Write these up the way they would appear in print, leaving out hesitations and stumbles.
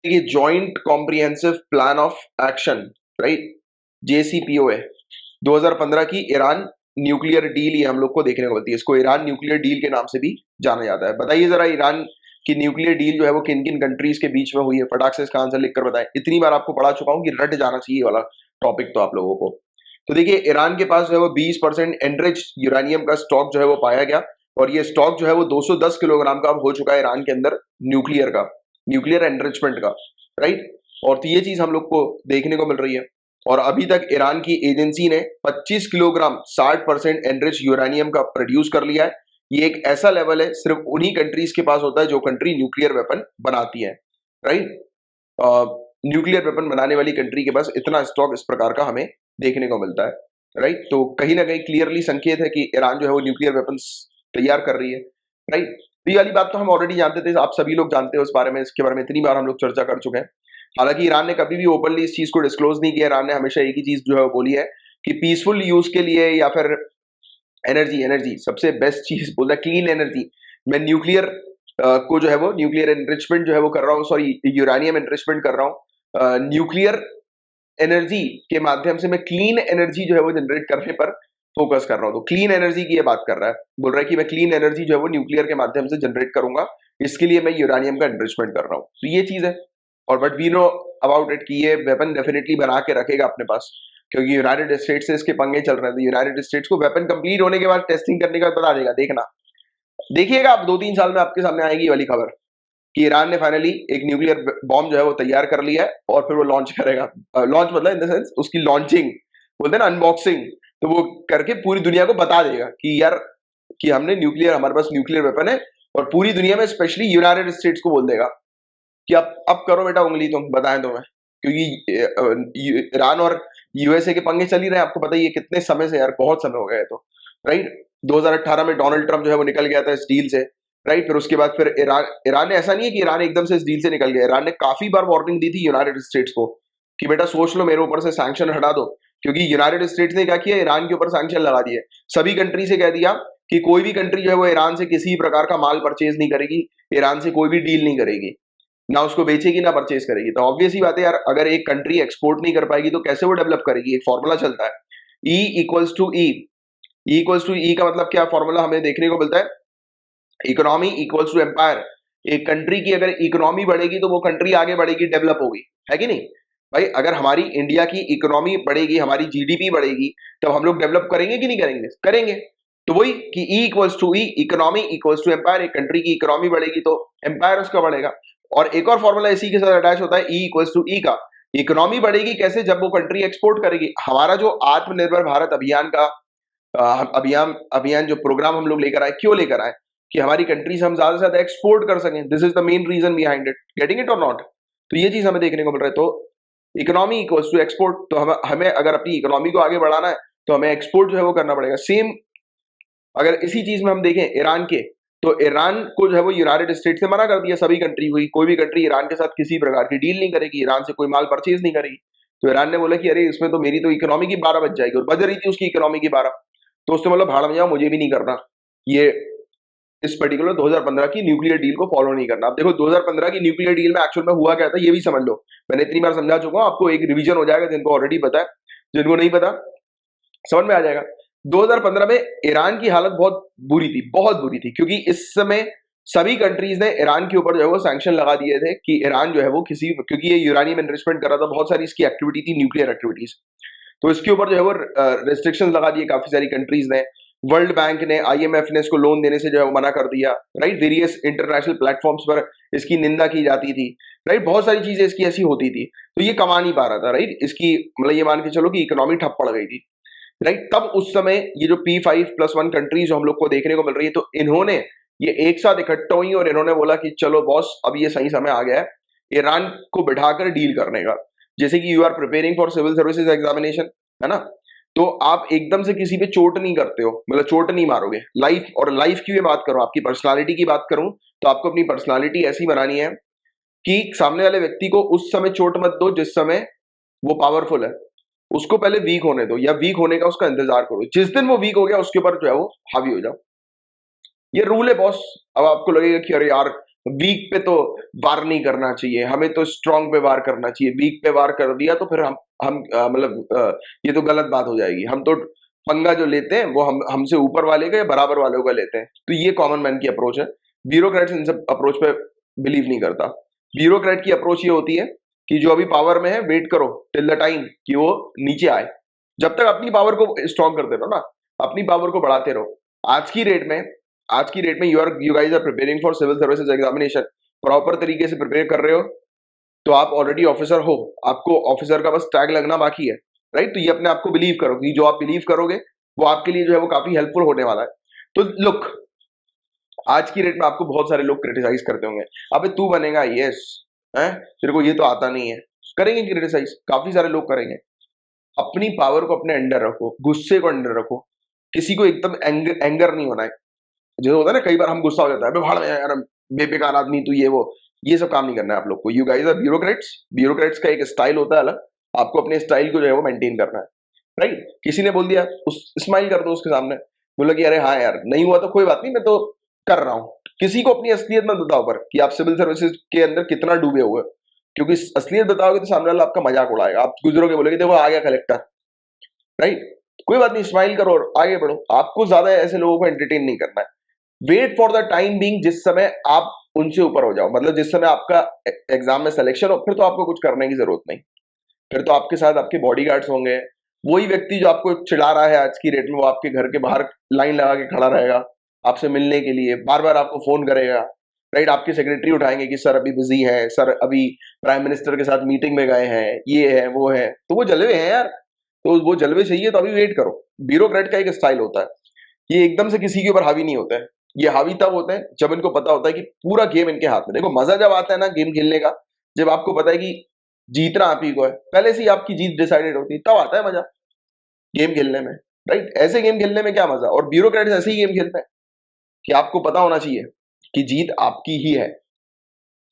ये joint comprehensive plan of action, right, JCPOA 2015 की Iran nuclear deal ये हम लोग को देखने को मिलती है। इसको ईरान न्यूक्लियर डील के नाम से भी जाना जाता है। बताइए जरा ईरान की न्यूक्लियर डील जो है वो किन किन कंट्रीज के बीच में हुई है, फटाक से इसका आंसर लिखकर बताएं। इतनी बार आपको पढ़ा चुका हूं कि रट जाना चाहिए वाला टॉपिक तो आप लोगों को। तो देखिए ईरान के पास जो है वो 20% एनरिच यूरेनियम का स्टॉक जो है वो पाया गया, और ये स्टॉक जो है वो 210 किलोग्राम का अब हो चुका है ईरान के अंदर न्यूक्लियर एनरिचमेंट का, राइट। और तो ये चीज हम लोग को देखने को मिल रही है। और अभी तक ईरान की एजेंसी ने 25 किलोग्राम 60% एनरिच यूरेनियम का प्रोड्यूस कर लिया है। ये एक ऐसा लेवल है सिर्फ उन्हीं कंट्रीज के पास होता है जो कंट्री न्यूक्लियर वेपन बनाती है, राइट। न्यूक्लियर वेपन बनाने वाली कंट्री के पास इतना स्टॉक इस प्रकार का हमें देखने को मिलता है, राइट। तो कहीं ना कहीं क्लियरली संकेत है कि ईरान जो है वो न्यूक्लियर वेपन तैयार कर रही है, राइट। तो ये वाली बात तो हम ऑलरेडी जानते थे, आप सभी लोग जानते हो इस बारे में, इसके बारे में इतनी बार हम लोग चर्चा कर चुके हैं। हालांकि ईरान ने कभी भी ओपनली इस चीज को डिस्क्लोज नहीं किया। ईरान ने हमेशा एक ही चीज जो है वो बोली है कि पीसफुल यूज के लिए या फिर एनर्जी सबसे बेस्ट चीज बोलता है क्लीन एनर्जी। मैं न्यूक्लियर को जो है वो न्यूक्लियर एनरिचमेंट जो है वो कर रहा हूँ, सॉरी यूरेनियम एनरिचमेंट कर रहा हूँ, न्यूक्लियर एनर्जी के माध्यम से मैं क्लीन एनर्जी जो है वो जनरेट करने पर फोकस कर रहा हूँ। तो क्लीन एनर्जी की ये बात कर रहा है, बोल रहा है कि मैं क्लीन एनर्जी जो है वो न्यूक्लियर के माध्यम से जनरेट करूंगा, इसके लिए मैं यूरेनियम का एनरिचमेंट कर रहा हूँ। तो ये चीज है। और but we know about it कि ये वेपन डेफिनेटली बना के रखेगा अपने पास, क्योंकि यूनाइटेड स्टेट्स से इसके पंगे चल रहे हैं। तो यूनाइटेड स्टेट्स को वेपन कंप्लीट होने के बाद टेस्टिंग करने का बता देगा, देखना देखिएगा आप 2-3 साल में आपके सामने आएगी ये वाली खबर कि ईरान ने फाइनली एक न्यूक्लियर बॉम्ब जो है वो तैयार कर लिया है और फिर वो लॉन्च करेगा। लॉन्च मतलब इन द सेंस उसकी लॉन्चिंग बोलते हैं ना, अनबॉक्सिंग, तो वो करके पूरी दुनिया को बता देगा कि यार कि हमने न्यूक्लियर, हमारे पास न्यूक्लियर वेपन है। और पूरी दुनिया में स्पेशली यूनाइटेड स्टेट्स को बोल देगा कि अब करो बेटा उंगली, तुम बताएं तुम्हें, क्योंकि ईरान और यूएसए के पंगे चल ही रहे हैं। आपको पता ही है कितने समय से, यार बहुत समय हो गया है। तो राइट 2018 में डोनाल्ड ट्रंप जो है वो निकल गया था इस डील से, राइट। फिर उसके बाद फिर ईरान ने, ऐसा नहीं है कि ईरान एकदम से इस डील से निकल गया। ईरान ने काफी बार वार्निंग दी थी यूनाइटेड स्टेट्स को कि बेटा सोच लो, मेरे ऊपर से सैंक्शन हटा दो। क्योंकि यूनाइटेड स्टेट्स ने क्या किया, ईरान के ऊपर सैंक्शन लगा दिए। सभी कंट्री से कह दिया कि कोई भी कंट्री जो है वो ईरान से किसी प्रकार का माल परचेज नहीं करेगी, ईरान से कोई भी डील नहीं करेगी, ना उसको बेचेगी ना परचेज करेगी। तो ऑब्वियस ही बात है यार, अगर एक कंट्री एक्सपोर्ट नहीं कर पाएगी तो कैसे वो डेवलप करेगी। एक फॉर्मूला चलता है E equals to E. E equals to E का मतलब क्या फॉर्मूला हमें देखने को मिलता है, इकोनॉमी इक्वल्स टू एम्पायर। एक कंट्री की अगर इकोनॉमी बढ़ेगी तो वो कंट्री आगे बढ़ेगी, डेवलप होगी, है कि नहीं भाई। अगर हमारी इंडिया की इकोनॉमी बढ़ेगी, हमारी जीडीपी बढ़ेगी, तब हम लोग डेवलप करेंगे कि नहीं करेंगे, करेंगे। तो वही कि E equals to E, economy equals to empire. एक कंट्री की इकोनॉमी बढ़ेगी तो एम्पायर उसका बढ़ेगा। और एक और फॉर्मूला इसी के साथ अटैच होता है E इक्वल्स टू ई का। इकोनॉमी बढ़ेगी कैसे, जब वो कंट्री एक्सपोर्ट करेगी। हमारा जो आत्मनिर्भर भारत अभियान का अभियान जो प्रोग्राम हम लोग लेकर आए, क्यों लेकर आए, कि हमारी कंट्री से हम ज्यादा से ज्यादा एक्सपोर्ट कर सकें। This is the main reason behind it, getting it और नॉट। तो ये चीज हमें देखने को मिल रहा है। तो इकोनॉमी इक्वल्स टू एक्सपोर्ट। तो हमें अगर अपनी इकोनॉमी को आगे बढ़ाना है तो हमें एक्सपोर्ट जो है वो करना पड़ेगा। सेम अगर इसी चीज में हम देखें ईरान के, तो ईरान को जो है वो यूनाइटेड स्टेट्स ने मना कर दिया सभी कंट्री को, कोई भी कंट्री ईरान के साथ किसी प्रकार की डील नहीं करेगी, ईरान से कोई माल परचेज नहीं करेगी। तो ईरान ने बोला कि अरे इसमें तो मेरी तो इकोनॉमी की 12 बज जाएगी, और बज रही थी उसकी इकोनॉमी की 12। तो उससे मतलब भाड़ में जाओ, मुझे भी नहीं करना ये, इस पर्टिकुलर 2015 की न्यूक्लियर डील को फॉलो नहीं करना। अब देखो 2015 की न्यूक्लियर डील में एक्चुअल में हुआ क्या था ये भी समझ लो। मैंने इतनी बार समझा चुका हूं आपको, एक रिवीजन हो जाएगा, जिनको ऑलरेडी पता है, जिनको नहीं पता समझ में आ जाएगा। 2015 में ईरान की हालत बहुत बुरी थी, बहुत बुरी थी, क्योंकि इस समय सभी कंट्रीज ने ईरान के ऊपर जो है वो सैंक्शन लगा दिए थे कि ईरान जो है वो किसी, क्योंकि ये यूरेनियम एनरिचमेंट कर रहा था, बहुत सारी इसकी एक्टिविटी थी, न्यूक्लियर एक्टिविटीज, तो इसके ऊपर जो है वो रेस्ट्रिक्शंस लगा दिए काफी सारी कंट्रीज ने। वर्ल्ड बैंक ने, IMF ने इसको लोन देने से जो है वो मना कर दिया, राइट। वेरियस इंटरनेशनल प्लेटफॉर्म्स पर इसकी निंदा की जाती थी, राइट। बहुत सारी चीजें इसकी ऐसी होती थी, तो ये कमा नहीं पा रहा था, राइट। इसकी मतलब ये मान के चलो कि इकोनॉमी ठप पड़ गई थी, राइट। तब उस समय ये जो P5+1 कंट्रीज जो हम लोग को देखने को मिल रही है, तो इन्होंने ये एक साथ इकट्ठा हुई और इन्होंने बोला कि चलो बॉस, अब ये सही समय आ गया है ईरान को बिठाकर डील करने का। जैसे कि you are preparing for civil services examination, है ना, तो आप एकदम से किसी पे चोट नहीं करते हो, मतलब चोट नहीं मारोगे। लाइफ, और लाइफ की भी बात करूं, आपकी पर्सनालिटी की बात करूं, तो आपको अपनी पर्सनालिटी ऐसी बनानी है कि सामने वाले व्यक्ति को उस समय चोट मत दो जिस समय वो पावरफुल है, उसको पहले वीक होने दो, या वीक होने का उसका इंतजार करो। जिस दिन वो वीक हो गया उसके ऊपर जो है वो हावी हो जाओ। ये रूल है बॉस। अब आपको लगेगा कि अरे यार वीक पे तो वार नहीं करना चाहिए, हमें तो स्ट्रांग पे वार करना चाहिए, वीक पे वार कर दिया तो फिर हम ये तो गलत बात हो जाएगी, हम तो पंगा जो लेते हैं वो हमसे ऊपर वाले का या बराबर वालों का लेते हैं। तो ये कॉमन मैन की अप्रोच है। ब्यूरोक्रेट्स इन सब अप्रोच पे बिलीव नहीं करता। ब्यूरोक्रेट की अप्रोच ये होती है कि जो अभी पावर में है वेट करो टिल द टाइम कि वो नीचे आए, जब तक अपनी पावर को स्ट्रांग करते रहो ना, अपनी पावर को बढ़ाते रहो। आज की डेट में आज की डेट में you guys are preparing for civil services examination, proper तरीके से प्रिपेयर कर रहे हो तो आप ऑलरेडी ऑफिसर हो, आपको ऑफिसर का बस टैग लगना बाकी है, राइट। तो ये अपने आप को बिलीव करो कि जो आप बिलीव करोगे वो आपके लिए जो है वो काफी हेल्पफुल होने वाला है। तो लुक, आज की डेट में आपको बहुत सारे लोग क्रिटिसाइज करते होंगे, अबे तू बनेगा आईएएस है, तेरे को ये तो आता नहीं है। करेंगे क्रिटिसाइज, काफी सारे लोग करेंगे। अपनी पावर को अपने अंडर रखो, गुस्से को अंडर रखो, किसी को एकदम एंगर नहीं होना है। जो होता है ना, कई बार हम गुस्सा हो जाता है, अबे भाड़ में यार बेकार आदमी तू, ये सब काम नहीं करना है आप लोग को। You guys are bureaucrats, bureaucrats का एक स्टाइल होता है अलग, आपको अपने स्टाइल को जो है वो मेंटेन करना है, राइट। किसी ने बोल दिया, उस स्माइल कर दो उसके सामने, बोला कि अरे हाँ यार नहीं हुआ तो कोई बात नहीं, मैं तो कर रहा हूँ। किसी को अपनी असलियत मत बताओ पर कि आप सिविल सर्विसेज के अंदर कितना डूबे हुए, क्योंकि असलियत बताओगे तो सामने वाला आपका मजाक उड़ाएगा, आप गुजरोगे बोलोगे देखो आ गया कलेक्टर, राइट। कोई बात नहीं, स्माइल करो और आगे बढ़ो, आपको ज्यादा ऐसे लोगों को एंटरटेन नहीं करना है। Wait for the time being, जिस समय आप उनसे ऊपर हो जाओ, मतलब जिस समय आपका एग्जाम में सिलेक्शन हो, फिर तो आपको कुछ करने की जरूरत नहीं, फिर तो आपके साथ आपके बॉडीगार्ड्स होंगे। वही व्यक्ति जो आपको चिढ़ा रहा है आज की डेट में, वो आपके घर के बाहर लाइन लगा के खड़ा रहेगा आपसे मिलने के लिए, बार बार आपको फोन करेगा, राइट। आपके सेक्रेटरी उठाएंगे कि सर अभी बिजी है, सर अभी प्राइम मिनिस्टर के साथ मीटिंग में गए हैं, ये है वो है। तो वो जलवे हैं यार, तो वो जलवे चाहिए तो अभी वेट करो। ब्यूरोक्रेट का एक स्टाइल होता है, ये एकदम से किसी के ऊपर हावी नहीं होता है। ये हावी तब होते हैं जब इनको पता होता है कि पूरा गेम इनके हाथ में। देखो मजा जब आता है ना गेम खेलने का, जब आपको पता है कि जीतना आप ही को है, पहले से ही आपकी जीत डिसाइडेड होती है, तब आता है मजा गेम खेलने में, राइट। ऐसे गेम खेलने में क्या मजा। और ब्यूरोक्रेट्स ऐसे ही गेम खेलते हैं कि आपको पता होना चाहिए कि जीत आपकी ही है।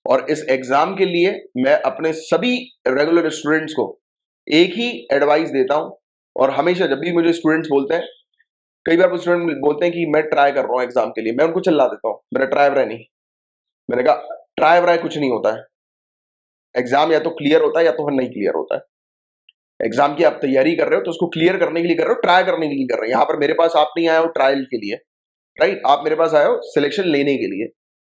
और इस एग्जाम के लिए मैं अपने सभी रेगुलर स्टूडेंट्स को एक ही एडवाइस देता हूं, और हमेशा जब भी मुझे स्टूडेंट्स बोलते हैं, कई बार स्टूडेंट बोलते हैं कि मैं ट्राई कर रहा हूँ एग्जाम के लिए, मैं उनको चिल्ला देता हूँ, मेरा ट्राई वराई नहीं। मैंने कहा ट्राई वराई कुछ नहीं होता है, एग्जाम या तो क्लियर होता है या तो फिर नहीं क्लियर होता है। एग्जाम की आप तैयारी कर रहे हो तो उसको क्लियर करने के लिए कर रहे हो, ट्राई करने के लिए कर रहे हो। यहाँ पर मेरे पास आप नहीं आए हो ट्रायल के लिए, राइट, आप मेरे पास आए हो सिलेक्शन लेने के लिए।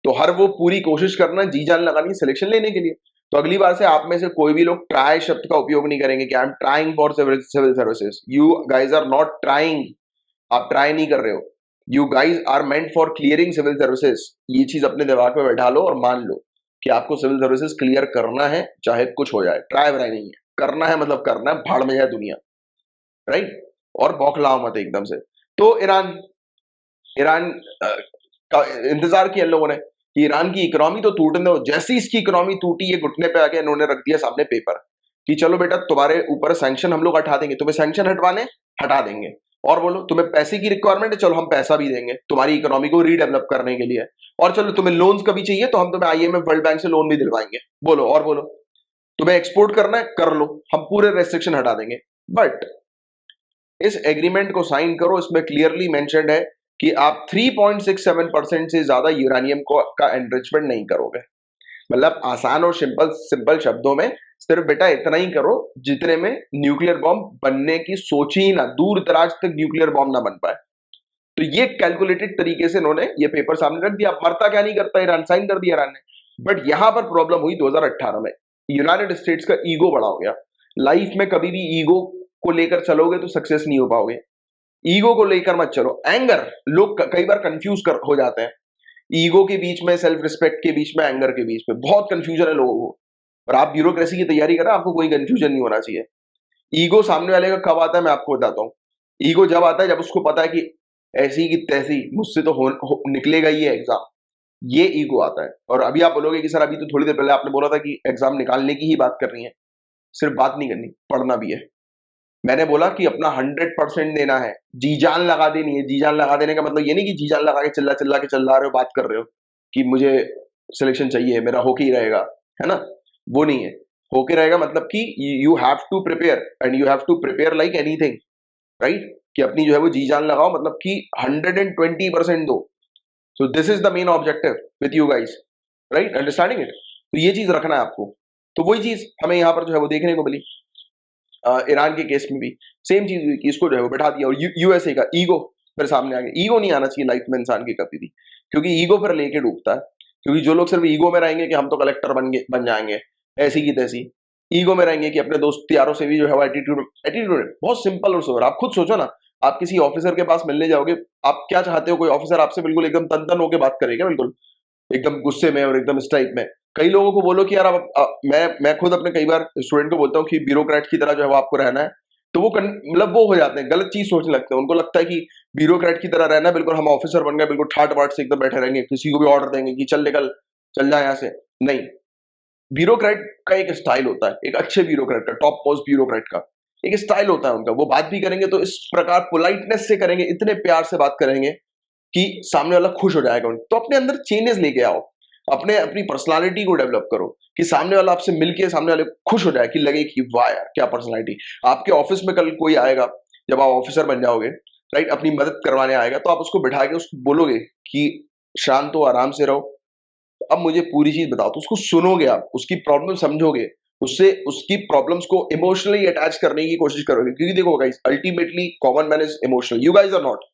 तो हर वो पूरी कोशिश करना, जी जान लगानी सिलेक्शन लेने के लिए। तो अगली बार से आप में से कोई भी लोग ट्राई शब्द का उपयोग नहीं करेंगे कि I am trying for civil services. You guys are not trying, आप ट्राई नहीं कर रहे हो। You guys are meant for clearing civil services. ये चीज अपने दिमाग में बैठा लो और मान लो कि आपको सिविल सर्विसेज क्लियर करना है, चाहे कुछ हो जाए। ट्राई वराई नहीं है, करना है मतलब करना है, भाड़ में जाए दुनिया, राइट। और बौखलाओ मत एकदम से। तो ईरान ईरान का इंतजार किया इन लोगों ने कि ईरान की इकोनॉमी तो टूटने दो। जैसी इसकी इकोनॉमी टूटी, ये घुटने पे आके इन्होंने रख दिया सामने पेपर कि चलो बेटा तुम्हारे ऊपर सैंक्शन हम लोग हटा देंगे, तुम्हें सैंक्शन हटवाने हटा देंगे, और बोलो तुम्हें पैसे की रिक्वायरमेंट है, चलो हम पैसा भी देंगे तुम्हारी इकोनॉमी को रीडेवलप करने के लिए, और चलो तुम्हें लोन्स कभी चाहिए तो हम तुम्हें आईएमएफ वर्ल्ड बैंक से लोन भी दिलवाएंगे। बोलो और बोलो, तुम्हें एक्सपोर्ट करना है कर लो, हम पूरे रेस्ट्रिक्शन हटा देंगे। बट इस एग्रीमेंट को साइन करो, इसमें क्लियरली मेंशन्ड है कि आप 3.67% से ज्यादा यूरेनियम को का एनरिचमेंट नहीं करोगे। मतलब आसान और सिंपल सिंपल शब्दों में सिर्फ बेटा इतना ही करो जितने में न्यूक्लियर बॉम्ब बनने की सोच ही ना, दूर दराज तक न्यूक्लियर बॉम्ब ना बन पाए। तो ये कैलकुलेटेड तरीके से इन्होंने ये पेपर सामने रख दिया। मरता क्या नहीं करता ईरान, साइन कर दिया ईरान ने। बट यहां पर प्रॉब्लम हुई 2018 में, यूनाइटेड स्टेट्स का ईगो बड़ा हो गया। लाइफ में कभी भी ईगो को लेकर चलोगे तो सक्सेस नहीं हो पाओगे। ईगो को लेकर मत चलो। एंगर, लोग कई बार कंफ्यूज हो जाते हैं ईगो के बीच में, सेल्फ रिस्पेक्ट के बीच में, एंगर के बीच में बहुत कंफ्यूजन है लोगों को। और आप ब्यूरोक्रेसी की तैयारी कर रहे हैं, आपको कोई कंफ्यूजन नहीं होना चाहिए। ईगो सामने वाले का कब आता है मैं आपको बताता हूँ। ईगो जब आता है जब उसको पता है कि ऐसी की तैसी मुझसे तो निकलेगा ही है एग्जाम, ये ईगो आता है। और अभी आप बोलोगे कि सर अभी तो थोड़ी देर पहले आपने बोला था कि एग्जाम निकालने की ही बात करनी है। सिर्फ बात नहीं करनी, पढ़ना भी है। मैंने बोला कि अपना 100% देना है, जी जान लगा देनी है। जी जान लगा देने का मतलब ये नहीं कि जी जान लगा के चिल्ला चिल्ला के चिल्ला रहे हो, बात कर रहे हो कि मुझे सिलेक्शन चाहिए, मेरा होके ही रहेगा, है ना। वो नहीं है, होके रहेगा मतलब कि you have to prepare, and you have to prepare like anything, right. कि अपनी जो है वो जी जान लगाओ, मतलब कि 120% दो। So this is the main objective with you guys. Right, understanding it. तो ये चीज रखना है आपको। तो वही चीज हमें यहाँ पर जो है वो देखने को मिली ईरान के केस में भी सेम चीज हुई कि इसको जो है वो बैठा दिया, और यूएसए का ईगो फिर सामने आ गया। ईगो नहीं आना चाहिए लाइफ में इंसान की कभी भी, क्योंकि ईगो फिर लेके डूबता है। क्योंकि जो लोग सिर्फ ईगो में रहेंगे कि हम तो कलेक्टर बन जाएंगे, ऐसी की तैसी, ईगो में रहेंगे कि अपने दोस्त यारों से भी जो है एटीट्यूड एटीट्यूड बहुत सिंपल और सोबर। आप खुद सोचो ना, आप किसी ऑफिसर के पास मिलने जाओगे, आप क्या चाहते हो? कोई ऑफिसर आपसे बिल्कुल एकदम तन तन होकर बात करेगा, बिल्कुल एकदम गुस्से में और एकदम इस टाइप में? कई लोगों को बोलो कि यार मैं खुद अपने कई बार स्टूडेंट को बोलता हूँ कि ब्यूरोक्रेट की तरह जो है वो आपको रहना है, तो वो मतलब वो हो जाते हैं, गलत चीज सोचने लगते हैं। उनको लगता है कि ब्यूरोक्रेट की तरह रहना है, बिल्कुल हम ऑफिसर बन गए, बिल्कुल ठाट बाट से एकदम बैठे रहेंगे, किसी को भी ऑर्डर देंगे कि चल निकल, चल जा यहाँ से। नहीं, ब्यूरोक्रेट का एक स्टाइल होता है, एक अच्छे ब्यूरोक्रेट का, टॉप मोस्ट ब्यूरोक्रेट का एक स्टाइल होता है उनका। वो बात भी करेंगे तो इस प्रकार पोलाइटनेस से करेंगे, इतने प्यार से बात करेंगे कि सामने वाला खुश हो जाएगा। तो अपने अंदर चेंजेस लेके आओ, अपनी पर्सनालिटी को डेवलप करो कि सामने वाला आपसे मिलके सामने वाले को खुश हो जाए, कि लगे कि वाह यार क्या पर्सनालिटी। आपके ऑफिस में कल कोई आएगा, जब आप ऑफिसर बन जाओगे, राइट, अपनी मदद करवाने आएगा, तो आप उसको बिठा के उसको बोलोगे कि शांत हो, आराम से रहो, अब मुझे पूरी चीज बताओ। तो उसको सुनोगे, आप उसकी प्रॉब्लम समझोगे, उससे उसकी प्रॉब्लम्स को इमोशनली अटैच करने की कोशिश करोगे। क्योंकि देखो guys, ultimately common man is emotional, you guys are not,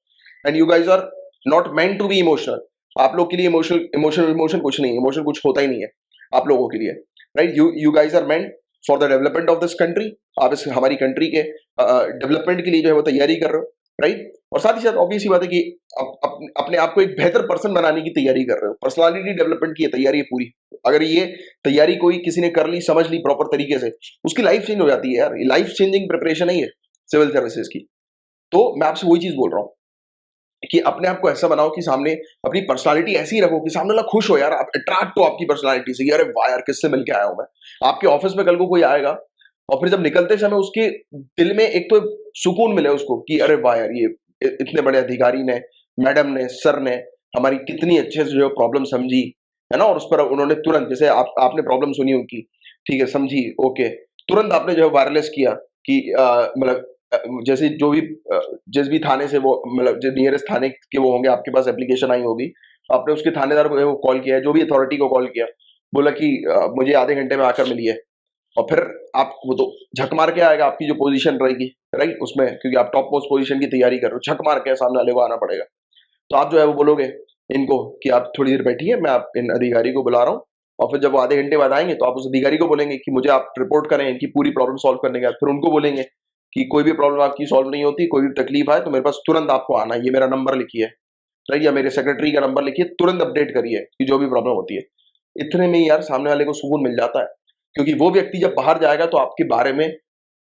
and you guys are not meant to be emotional. आप लोग के लिए इमोशन कुछ नहीं है, इमोशन कुछ होता ही नहीं है आप लोगों के लिए, right. You guys are meant for the development of this country. आप इस हमारी कंट्री के डेवलपमेंट के लिए जो है वो तैयारी कर रहे हो, राइट। और साथ ही साथ ऑब्वियस बात है कि अपने आप को एक बेहतर पर्सन बनाने की तैयारी कर रहे हो, पर्सनालिटी डेवलपमेंट की तैयारी है पूरी। अगर ये तैयारी कोई किसी ने कर ली, समझ ली प्रॉपर तरीके से, उसकी लाइफ चेंज हो जाती है यार। ये लाइफ चेंजिंग प्रिपरेशन है ये सिविल सर्विसेज की। तो मैं आपसे वही चीज बोल रहा हूँ कि अपने आप को ऐसा बनाओ कि सामने अपनी पर्सनालिटी ऐसी रखो कि सामने वाला खुश हो यार, आप अट्रैक्ट हो आपकी पर्सनालिटी से, अरे वाह यार किससे मिलके आया हूं मैं। आपके ऑफिस में कल को कोई आएगा और फिर जब निकलते समय उसके दिल में एक तो सुकून मिले उसको कि अरे वाह यार, ये इतने बड़े अधिकारी ने, मैडम ने, सर ने हमारी कितनी अच्छे से जो प्रॉब्लम समझी, है ना। और उस पर उन्होंने तुरंत, जैसे आपने प्रॉब्लम सुनी उनकी, ठीक है, समझी, ओके, तुरंत आपने जो है वायरलेस किया कि मतलब जैसे जो भी जिस भी थाने से वो, मतलब जो नियरेस्ट थाने के वो होंगे, आपके पास एप्लीकेशन आई होगी, आपने उसके थानेदार को वो कॉल किया, जो भी अथॉरिटी को कॉल किया, बोला कि मुझे आधे घंटे में आकर मिलिए। और फिर आप वो तो झक मार के आएगा, आपकी जो पोजीशन रहेगी, राइट, उसमें, क्योंकि आप टॉप मोस्ट पोजीशन की तैयारी कर रहे हो, झक मार के सामने वाले को आना पड़ेगा। तो आप जो है वो बोलोगे इनको कि आप थोड़ी देर बैठिए, मैं आप इन अधिकारी को बुला रहा हूँ। और फिर जब वो आधे घंटे बाद आएंगे तो आप उस अधिकारी को बोलेंगे कि मुझे आप रिपोर्ट करें इनकी पूरी प्रॉब्लम सॉल्व करने के बाद। फिर उनको बोलेंगे कि कोई भी प्रॉब्लम आपकी सॉल्व नहीं होती, कोई भी तकलीफ आए तो मेरे पास तुरंत आपको आना है, ये मेरा नंबर लिखिए, राइट, या मेरे सेक्रेटरी का नंबर लिखिए, तुरंत अपडेट करिए कि जो भी प्रॉब्लम होती है। इतने में ही यार सामने वाले को सुकून मिल जाता है, क्योंकि वो व्यक्ति जब बाहर जाएगा तो आपके बारे में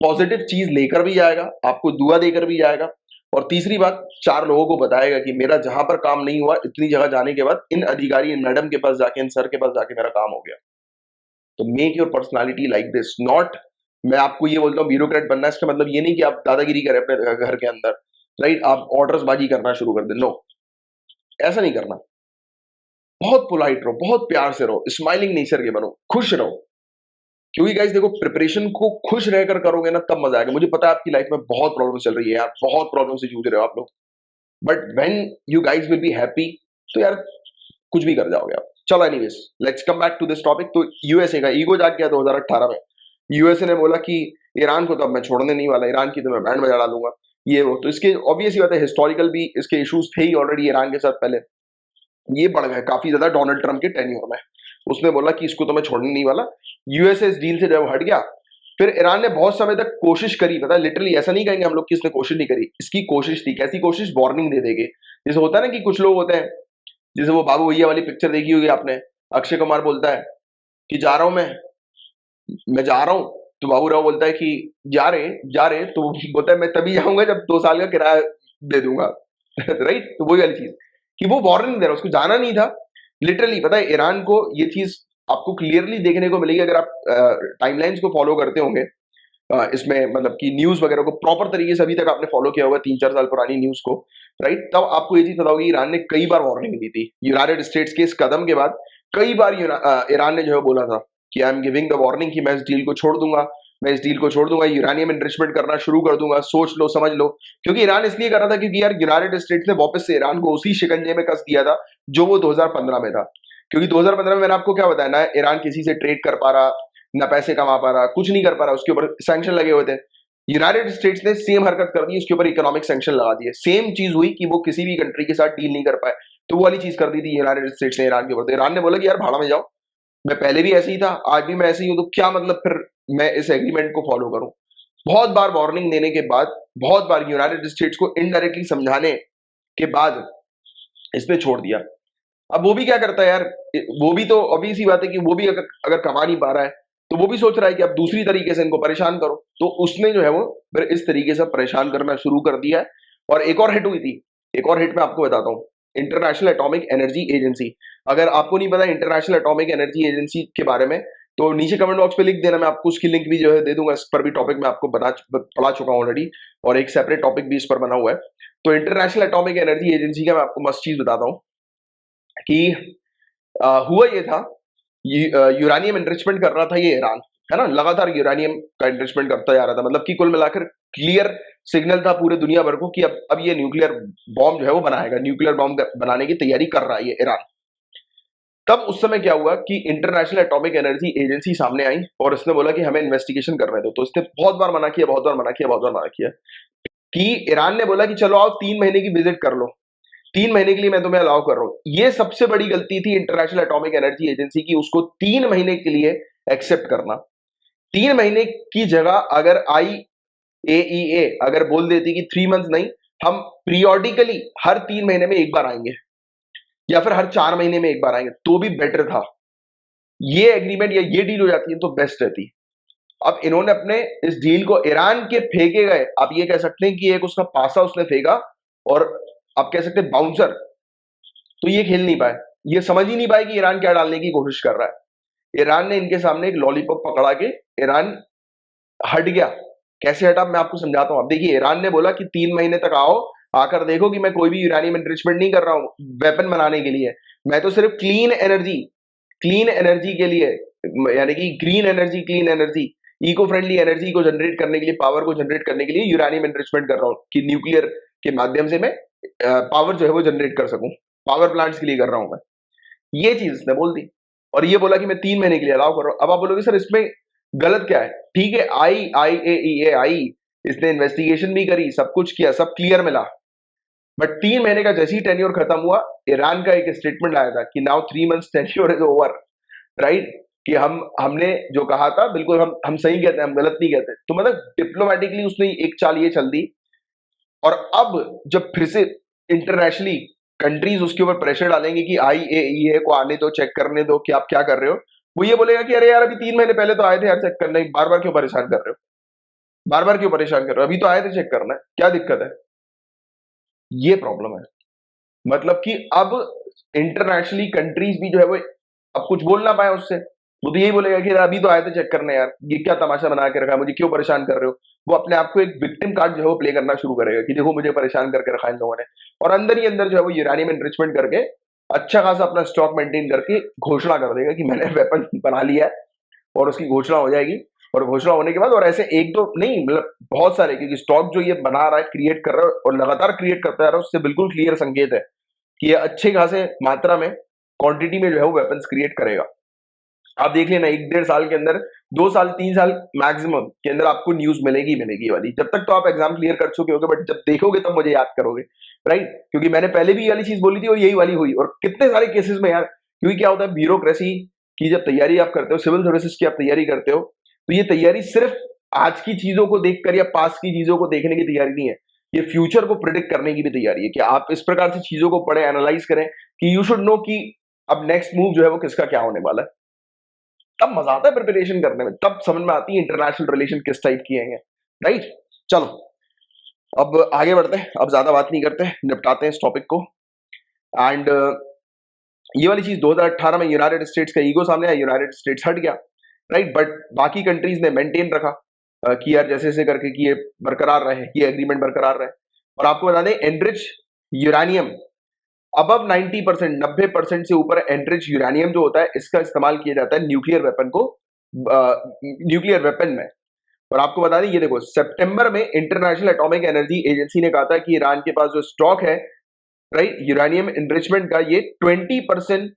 पॉजिटिव चीज लेकर भी जाएगा, आपको दुआ देकर भी जाएगा। और तीसरी बात, 4 लोगों को बताएगा कि मेरा जहां पर काम नहीं हुआ, इतनी जगह जाने के बाद इन अधिकारी, इन मैडम के पास जाके, इन सर के पास जाके मेरा काम हो गया। तो make your personality like this, not, मैं आपको ये बोलता हूँ ब्यूरोक्रेट बनना है, इसका मतलब ये नहीं कि आप दादागिरी करें अपने घर के अंदर, राइट, आप ऑर्डर्स बाजी करना शुरू कर दें, नो, ऐसा नहीं करना। बहुत पोलाइट रहो, बहुत प्यार से रहो, स्माइलिंग नेचर के बनो, खुश रहो। क्योंकि गाइस देखो, प्रिपरेशन को खुश रहकर करोगे ना, तब मजा आएगा। मुझे पता है आपकी लाइफ में बहुत प्रॉब्लम चल रही है यार, बहुत प्रॉब्लम से जूझ रहे हो आप लोग, but when you guys will be happy, तो यार कुछ भी कर जाओगे आप। चलो anyways, let's come back to this topic. तो यूएसए का ईगो जाग गया 2018 में। यूएसए ने बोला कि ईरान को तो अब मैं छोड़ने नहीं वाला, ईरान की तो मैं बैंड बजा डालूंगा, ये वो। तो इसके ऑब्वियस ही बात है, हिस्टोरिकल भी इसके इश्यूज थे ही ऑलरेडी ईरान के साथ पहले, ये बढ़ गए काफी ज्यादा डोनाल्ड ट्रम्प के टेन्योर में। उसने बोला कि इसको तो मैं छोड़ने नहीं वाला, यूएसए इस डील से जब हट गया, फिर ईरान ने बहुत समय तक कोशिश करी, पता है, लिटरली ऐसा नहीं कहेंगे हम लोग कि इसने कोशिश नहीं करी, इसकी कोशिश थी। कैसी कोशिश? वार्निंग दे देंगे। जैसे होता है ना कि कुछ लोग होते हैं, जैसे वो बाबू भैया वाली पिक्चर देखी होगी आपने, अक्षय कुमार बोलता है कि जा रहा हूं मैं जा रहा हूं, तो बाबू राव बोलता है कि जा रहे, तो बोलता है मैं तभी जाऊंगा जब 2 साल का किराया दे दूंगा। राइट, तो वही वाली चीज कि वो वार्निंग दे रहा, उसको जाना नहीं था। लिटरली पता है, ईरान को ये चीज आपको क्लियरली देखने को मिलेगी अगर आप टाइमलाइंस को फॉलो करते होंगे, इसमें मतलब कि न्यूज वगैरह को प्रॉपर तरीके से अभी तक आपने फॉलो किया होगा 3-4 साल पुरानी न्यूज को, राइट, तब आपको ये चीज पता होगी ईरान ने कई बार वार्निंग दी थी। यूनाइटेड स्टेट्स के इस कदम के बाद कई बार ईरान ने जो है बोला था कि I am giving the warning, कि मैं इस डील को छोड़ दूंगा, मैं इस डील को छोड़ दूंगा, यूरानियम एनरिचमेंट करना शुरू कर दूंगा, सोच लो, समझ लो। क्योंकि ईरान इसलिए कर रहा था क्योंकि यार यूनाइटेड स्टेट्स ने वापस से ईरान को उसी शिकंजे में कस दिया था जो वो 2015 में था। क्योंकि 2015 में मैंने आपको क्या बताया, ना ईरान किसी से ट्रेड कर पा रहा, ना पैसे कमा पा रहा, कुछ नहीं कर पा रहा, उसके ऊपर सैंक्शन लगे हुए थे। यूनाइटेड स्टेट्स ने सेम हरकत कर दी, उसके ऊपर इकोनॉमिक सैंक्शन लगा दिए। सेम चीज हुई कि वो किसी भी कंट्री के साथ डील नहीं कर पाए, तो वो वाली चीज कर दी थी यूनाइटेड स्टेट्स ने ईरान के ऊपर। तो ईरान ने बोला कि यार भाड़ा में जाओ, मैं पहले भी ऐसे ही था, आज भी मैं ऐसे ही हूं, तो क्या मतलब फिर मैं इस एग्रीमेंट को फॉलो करूं। बहुत बार वार्निंग देने के बाद, बहुत बार यूनाइटेड स्टेट्स को इनडायरेक्टली समझाने के बाद इसने छोड़ दिया। अब वो भी क्या करता है यार, वो भी तो obvious सी बात है कि वो भी अगर कमा नहीं पा रहा है, तो वो भी सोच रहा है कि अब दूसरी तरीके से इनको परेशान करो। तो उसने जो है वो फिर इस तरीके से परेशान करना शुरू कर दिया है। और एक और हिट हुई थी, एक और हिट मैं आपको बताता हूँ, इंटरनेशनल एटॉमिक एनर्जी एजेंसी। अगर आपको नहीं पता इंटरनेशनल एटॉमिक एनर्जी एजेंसी के बारे में, तो नीचे कमेंट बॉक्स पे लिख देना, मैं आपको उसकी लिंक भी जो है दे दूंगा। इस पर भी टॉपिक मैं आपको पढ़ा चुका हूँ ऑलरेडी, और एक सेपरेट टॉपिक भी इस पर बना हुआ है। तो इंटरनेशनल एटॉमिक एनर्जी एजेंसी का मैं आपको मस्त चीज बताता हूँ कि हुआ ये था, यूरानियम एनरिचमेंट कर रहा था ये ईरान, है ना, लगातार यूरानियम का एनरिचमेंट करता जा रहा था। मतलब कि कुल मिलाकर क्लियर सिग्नल था पूरे दुनिया भर को कि अब ये न्यूक्लियर बॉम्ब जो है वो बनाएगा, न्यूक्लियर बॉम्ब बनाने की तैयारी कर रहा है ये ईरान। तब उस समय क्या हुआ कि इंटरनेशनल एटॉमिक एनर्जी एजेंसी सामने आई और इसने बोला कि हमें इन्वेस्टिगेशन कर रहे थे। तो इसने बहुत बार मना किया, बहुत बार मना किया, बहुत बार मना किया, कि ईरान ने बोला कि चलो आओ 3 महीने की विजिट कर लो, 3 महीने के लिए मैं तुम्हें अलाउ कर रहा हूं। ये सबसे बड़ी गलती थी इंटरनेशनल एटॉमिक एनर्जी एजेंसी की, उसको 3 महीने के लिए एक्सेप्ट करना। 3 महीने की जगह अगर IAEA अगर बोल देती कि 3 मंथ नहीं, हम पीरियोडिकली हर 3 महीने में एक बार आएंगे या फिर हर 4 महीने में एक बार आएंगे, तो भी बेटर था। ये एग्रीमेंट या ये डील हो जाती है तो बेस्ट रहती। अब इन्होंने अपने इस डील को ईरान के फेंके गए, आप ये कह सकते हैं कि एक उसका पासा उसने फेंका, और आप कह सकते हैं बाउंसर, तो ये खेल नहीं पाए, ये समझ ही नहीं पाए कि ईरान क्या डालने की कोशिश कर रहा है। ईरान ने इनके सामने एक लॉलीपॉप पकड़ा के ईरान हट गया। कैसे हटा मैं आपको समझाता हूं। अब देखिए, ईरान ने बोला कि 3 महीने तक आओ, आकर देखो कि मैं कोई भी यूरेनियम एनरिचमेंट नहीं कर रहा हूं वेपन बनाने के लिए, मैं तो सिर्फ क्लीन एनर्जी के लिए, यानी कि green energy, clean energy, eco friendly energy को जनरेट करने के लिए, पावर को जनरेट करने के लिए यूरेनियम एनरिचमेंट कर रहा हूं, कि न्यूक्लियर के माध्यम से मैं पावर जो है वो जनरेट कर सकूं, पावर प्लांट्स के लिए कर रहा हूं मैं। ये चीज इसने बोल दी, और ये बोला कि मैं 3 महीने के लिए अलाउ कर रहा हूं। अब आप बोलोगे सर इसमें गलत क्या है? ठीक है, IAEA आई, इसने इन्वेस्टिगेशन भी करी, सब कुछ किया, सब क्लियर मिला, बट 3 महीने का जैसे ही टेन्योर खत्म हुआ, ईरान का एक स्टेटमेंट आया था कि now 3 months tenure is over, right, कि हमने जो कहा था बिल्कुल हम सही कहते हैं, हम गलत नहीं कहते। तो मतलब डिप्लोमेटिकली उसने एक चाल ये चल दी। और अब जब फिर से इंटरनेशनली कंट्रीज उसके ऊपर प्रेशर डालेंगे कि IAEA को आने दो, चेक करने दो कि आप क्या कर रहे हो, वो ये बोलेगा कि अरे यार अभी 3 महीने पहले तो आए थे यार चेक करने, बार बार क्यों परेशान कर रहे हो, बार बार क्यों परेशान कर रहे हो, अभी तो आए थे चेक करना है, क्या दिक्कत है। ये प्रॉब्लम है। मतलब कि अब इंटरनेशनली कंट्रीज भी जो है वो अब कुछ बोल ना पाए उससे, वो तो यही बोलेगा कि अभी तो आए थे चेक करने यार, ये क्या तमाशा बना के रखा है, मुझे क्यों परेशान कर रहे हो। वो अपने आप को एक विक्टिम कार्ड जो है वो प्ले करना शुरू करेगा कि देखो मुझे परेशान करके रखा इन लोगों ने, और अंदर ही अंदर जो है वो यूरेनियम एनरिचमेंट करके अच्छा खासा अपना स्टॉक मेंटेन करके घोषणा कर देगा कि मैंने वेपन बना लिया है, और उसकी घोषणा हो जाएगी। और घोषणा होने के बाद, और ऐसे एक दो नहीं, मतलब बहुत सारे, क्योंकि स्टॉक जो ये बना रहा है, क्रिएट कर रहा है और लगातार क्रिएट करता जा रहा है, उससे बिल्कुल क्लियर संकेत है कि ये अच्छे खासे मात्रा में, क्वांटिटी में जो है वो वेपन्स क्रिएट करेगा। आप देख लेना 1-1.5 साल के अंदर, 2 साल 3 साल मैक्सिमम के अंदर आपको न्यूज मिलेगी वाली। जब तक तो आप एग्जाम क्लियर कर चुके होगे, बट जब देखोगे तब मुझे याद करोगे, राइट, क्योंकि मैंने पहले भी ये वाली चीज बोली थी और यही वाली हुई। और कितने सारे केसेस में यार, क्योंकि क्या होता है, ब्यूरोक्रेसी की जब तैयारी आप करते हो, सिविल सर्विसेज की आप तैयारी करते हो, तो ये तैयारी सिर्फ आज की चीजों को देखकर या पास्ट की चीजों को देखने की तैयारी नहीं है, ये फ्यूचर को प्रिडिक्ट करने की भी तैयारी है, कि आप इस प्रकार से चीजों को पढ़े, एनालाइज करें, कि यू शुड नो कि अब नेक्स्ट मूव जो है वो किसका क्या होने वाला है। तब मजा आता है प्रिपरेशन करने में, तब समझ में आती है इंटरनेशनल रिलेशन किस टाइप की है, राइट। चलो अब आगे बढ़ते हैं, अब ज्यादा बात नहीं करते, निपटाते हैं इस टॉपिक को। एंड ये वाली चीज 2018 में यूनाइटेड स्टेट्स का ईगो सामने आया, यूनाइटेड स्टेट्स हट गया, राइट, बट बाकी कंट्रीज ने मेंटेन रखा कि यार जैसे जैसे करके कि ये बरकरार रहे, ये एग्रीमेंट बरकरार रहे। और आपको बता दें, एनरिच यूरानियम अबव 90%, 90% से ऊपर एनरिच यूरानियम जो होता है, इसका इस्तेमाल किया जाता है न्यूक्लियर वेपन को, न्यूक्लियर वेपन में। और आपको बता दें, ये देखो, सितंबर में इंटरनेशनल एटॉमिक एनर्जी एजेंसी ने कहा था कि ईरान के पास जो स्टॉक है, राइट, यूरानियम एनरिचमेंट का, ये 20%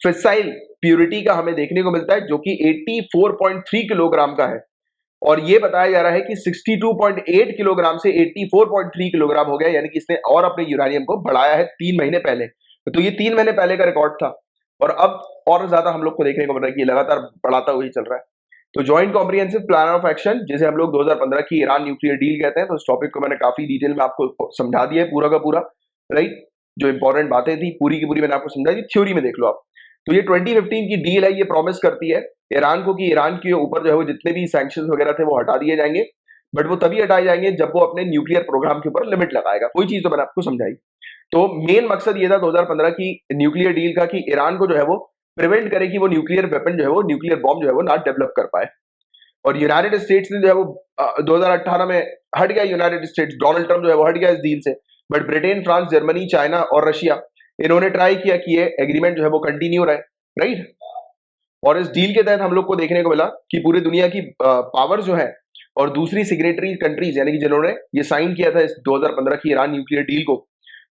फिसाइल प्यूरिटी का हमें देखने को मिलता है, जो कि 84.3 किलोग्राम का है। और ये बताया जा रहा है कि 62.8 किलोग्राम से 84.3 किलोग्राम हो गया, यानी कि इसने और अपने यूरेनियम को बढ़ाया है 3 महीने पहले। तो ये 3 महीने पहले का रिकॉर्ड था, और अब और ज्यादा हम लोग को देखने को मिल रहा है कि लगातार बढ़ाता हुआ ही चल रहा है। तो joint comprehensive plan of action, जिसे हम लोग 2015 की ईरान न्यूक्लियर डील कहते हैं, तो इस टॉपिक को मैंने काफी डिटेल में आपको समझा दिया है पूरा का पूरा, राइट। जो इंपॉर्टेंट बातें थी पूरी की पूरी मैंने आपको समझा दी, थ्योरी में देख लो आप। तो ये 2015 की डील है, ये प्रॉमिस करती है ईरान को कि ईरान के ऊपर जो है वो जितने भी सैंक्शंस वगैरह थे वो हटा दिए जाएंगे, बट वो तभी हटाए जाएंगे जब वो अपने न्यूक्लियर प्रोग्राम के ऊपर लिमिट लगाएगा। कोई चीज तो मैंने आपको समझाई। तो मेन मकसद ये था 2015 की न्यूक्लियर डील का कि ईरान को जो है वो प्रिवेंट करे कि वो न्यूक्लियर वेपन जो है वो न्यूक्लियर बॉम्ब जो है वो ना डेवलप कर पाए। और यूनाइटेड स्टेट्स ने जो है वो 2018 में हट गया, यूनाइटेड स्टेट्स, डोनाल्ड ट्रम्प जो है वो हट गया इस डील से। But Britain, France, Germany, China और रशिया, इन्होंने ट्राई किया कि ये एग्रीमेंट जो है वो कंटिन्यू रहे, राइट। और इस डील के तहत हम लोग को देखने को मिला कि पूरी दुनिया की पावर जो है और दूसरी सिग्नेटरी कंट्रीज, यानी कि जिन्होंने ये साइन किया था इस 2015 की ईरान न्यूक्लियर डील को,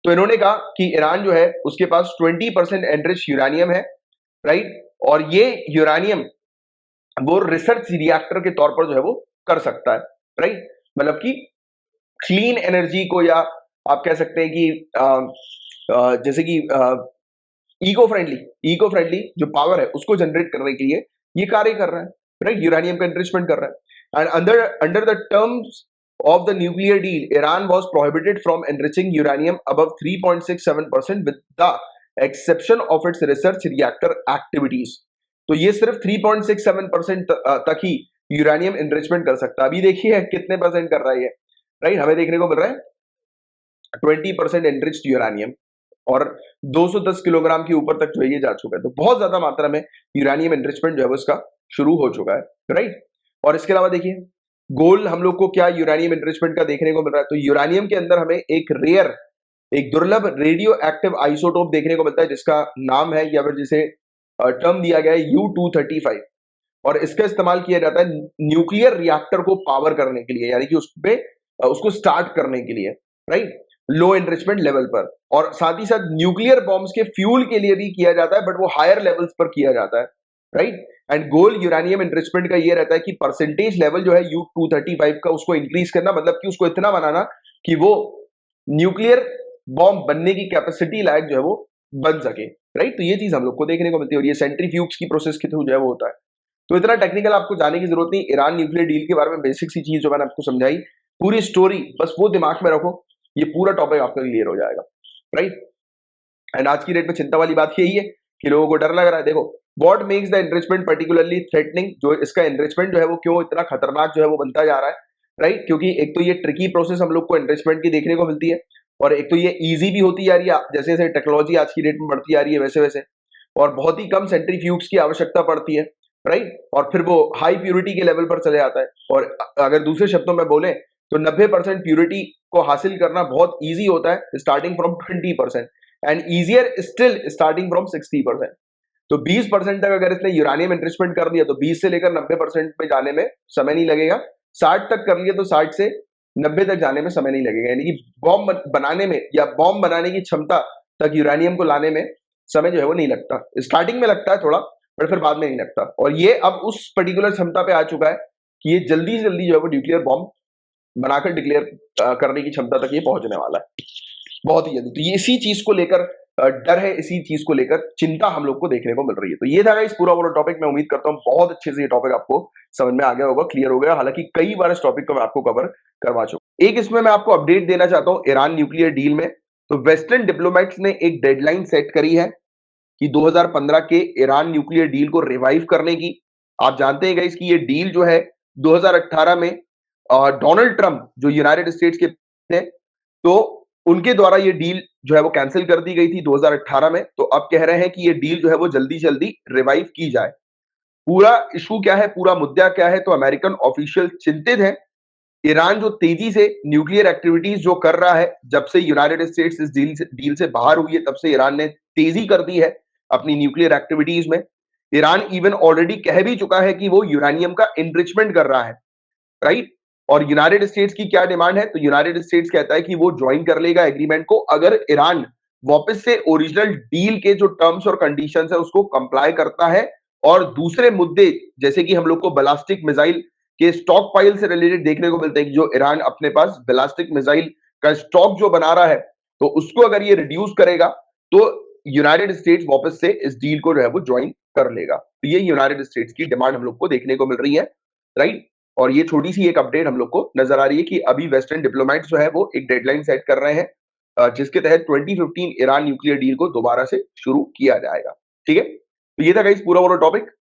तो इन्होंने कहा कि ईरान जो है उसके पास 20% एनरिच यूरेनियम है, राइट। और ये यूरेनियम वो रिसर्च रिएक्टर के तौर पर जो है वो कर सकता है, राइट। मतलब कि क्लीन एनर्जी को, या आप कह सकते हैं कि जैसे कि इको फ्रेंडली जो पावर है उसको जनरेट करने के लिए ये कार्य कर रहा है, राइट। यूरेनियम का एनरिचमेंट कर रहा है। And under the terms of the nuclear deal, Iran was prohibited from enriching uranium above 3.67% with the exception of its research reactor activities. तो ये सिर्फ 3.67% तक ही यूरेनियम एनरिचमेंट कर सकता है। अभी देखिए कितने परसेंट कर रहा है ये, राइट। हमें देखने को मिल रहा है 20% एनरिच्ड यूरेनियम, और 210 किलोग्राम के ऊपर तक जो है ये जा चुका है। तो बहुत ज्यादा मात्रा में यूरेनियम एनरिचमेंट जो है वो इसका शुरू हो चुका है, राइट। और इसके अलावा देखिए गोल हम लोग को क्या यूरेनियम एनरिचमेंट का देखने को मिल रहा है। तो यूरेनियम के अंदर हमें एक दुर्लभ रेडियो एक्टिव आइसोटोप देखने को मिलता है, जिसका नाम है, या फिर जिसे टर्म दिया गया है U-235, और इसका इस्तेमाल किया जाता है न्यूक्लियर रिएक्टर को पावर करने के लिए, यानी कि उसको स्टार्ट करने के लिए, राइट, लो एनरिचमेंट लेवल पर। और साथ ही साथ न्यूक्लियर बॉम्ब्स के फ्यूल के लिए भी किया जाता है, बट वो हायर लेवल्स पर किया जाता है, right. And goal uranium enrichment का ये रहता है कि परसेंटेज लेवल जो है U-235 का उसको इंक्रीज करना, मतलब कि उसको इतना बनाना कि वो न्यूक्लियर बॉम्ब बनने की कैपेसिटी लायक जो है वो बन सके, राइट। तो ये चीज हम लोग को देखने को मिलती है, और ये सेंट्रीफ्यूज की प्रोसेस के थ्रू जो है वो होता है। तो इतना टेक्निकल आपको जाने की जरूरत नहीं। ईरान न्यूक्लियर डील के बारे में बेसिक सी चीज जो मैंने आपको समझाई, पूरी स्टोरी बस वो दिमाग में रखो, ये पूरा टॉपिक आपका क्लियर हो जाएगा, राइट। एंड आज की डेट में चिंता वाली बात यही है कि लोगों को डर लग रहा है। देखो what makes the enrichment particularly threatening, जो इसका एनरिचमेंट जो है वो क्यों इतना खतरनाक जो है वो बनता जा रहा है, राइट। क्योंकि एक तो ये ट्रिकी प्रोसेस हम लोग को एनरिचमेंट की देखने को मिलती है, और एक तो ये इजी भी होती जा रही है जैसे जैसे टेक्नोलॉजी आज की डेट में बढ़ती जा रही है वैसे वैसे, और बहुत ही कम सेंट्रीफ्यूज की आवश्यकता पड़ती है, राइट। और फिर वो हाई प्यूरिटी के लेवल पर चले जाता है। और अगर दूसरे शब्दों में बोले तो 90% प्यूरिटी को हासिल करना बहुत ईजी होता है, starting from 20%, and easier still starting from 60%। तो 20% तक अगर इसने यूरेनियम एनरिचमेंट कर दिया तो 20 से लेकर 90% पे जाने में समय नहीं लगेगा। 60 तक कर लिया तो 60 से 90 तक जाने में समय नहीं लगेगा, यानी कि बॉम्ब बनाने में या बॉम्ब बनाने की क्षमता तक यूरेनियम को लाने में समय जो है वो नहीं लगता। स्टार्टिंग में लगता है थोड़ा, बट फिर बाद में नहीं लगता। और ये अब उस पर्टिकुलर क्षमता पे आ चुका है कि ये जल्दी से जल्दी जो है वो न्यूक्लियर बॉम्ब बनाकर डिक्लेयर करने की क्षमता तक ये पहुंचने वाला है, बहुत ही जल्दी। तो ये इसी चीज को लेकर डर है, इसी चीज को लेकर चिंता हम लोग को देखने को मिल रही है। तो ये था इस पूरा टॉपिक। मैं उम्मीद करता हूँ बहुत अच्छे से ये टॉपिक आपको समझ में आ गया होगा, क्लियर हो गया। हालांकि कई बार इस टॉपिक को मैं आपको कवर करवा चुका। एक इसमें मैं आपको अपडेट देना चाहता हूँ ईरान न्यूक्लियर डील में। तो वेस्टर्न डिप्लोमेट्स ने एक डेडलाइन सेट करी है कि 2015 के ईरान न्यूक्लियर डील को रिवाइव करने की। आप जानते हैं गाइस कि ये डील जो है 2018 में डोनाल्ड ट्रंप जो यूनाइटेड स्टेट्स के थे, तो उनके द्वारा ये डील जो है वो कैंसिल कर दी गई थी 2018 में। तो अब कह रहे हैं कि ये डील जो है वो जल्दी से जल्दी रिवाइव की जाए। पूरा इशू क्या है, पूरा मुद्दा क्या है, तो अमेरिकन ऑफिशियल चिंतित है। ईरान जो तेजी से न्यूक्लियर एक्टिविटीज जो कर रहा है, जब से यूनाइटेड स्टेट्स इस डील से बाहर हुई है तब से ईरान ने तेजी कर दी है अपनी न्यूक्लियर एक्टिविटीज में। ईरान इवन ऑलरेडी कह भी चुका है कि वो यूरेनियम का एनरिचमेंट कर रहा है, राइट। और यूनाइटेड स्टेट्स की क्या डिमांड है, तो यूनाइटेड स्टेट्स कहता है कि वो ज्वाइन कर लेगा एग्रीमेंट को अगर ईरान वापस से ओरिजिनल डील के जो टर्म्स और कंडीशंस है उसको कंप्लाई करता है और दूसरे मुद्दे जैसे कि हम लोग को बैलिस्टिक मिसाइल के स्टॉक पाइल से रिलेटेड देखने को मिलते हैं कि जो ईरान अपने पास बैलिस्टिक मिसाइल का स्टॉक जो बना रहा है तो उसको अगर ये रिड्यूस करेगा तो यूनाइटेड स्टेट्स वापस से इस डील को जो है वो ज्वाइन कर लेगा। तो ये यूनाइटेड स्टेट्स की डिमांड हम लोग को देखने को मिल रही है, राइट। और ये छोटी सी एक अपडेट हम लोग को नजर आ रही है कि अभी वेस्टर्न डिप्लोमेट्स जो है वो एक डेडलाइन सेट कर रहे हैं जिसके तहत 2015 ईरान न्यूक्लियर डील को दोबारा से शुरू किया जाएगा। ठीक है, तो ये था गाइस पूरा टॉपिक।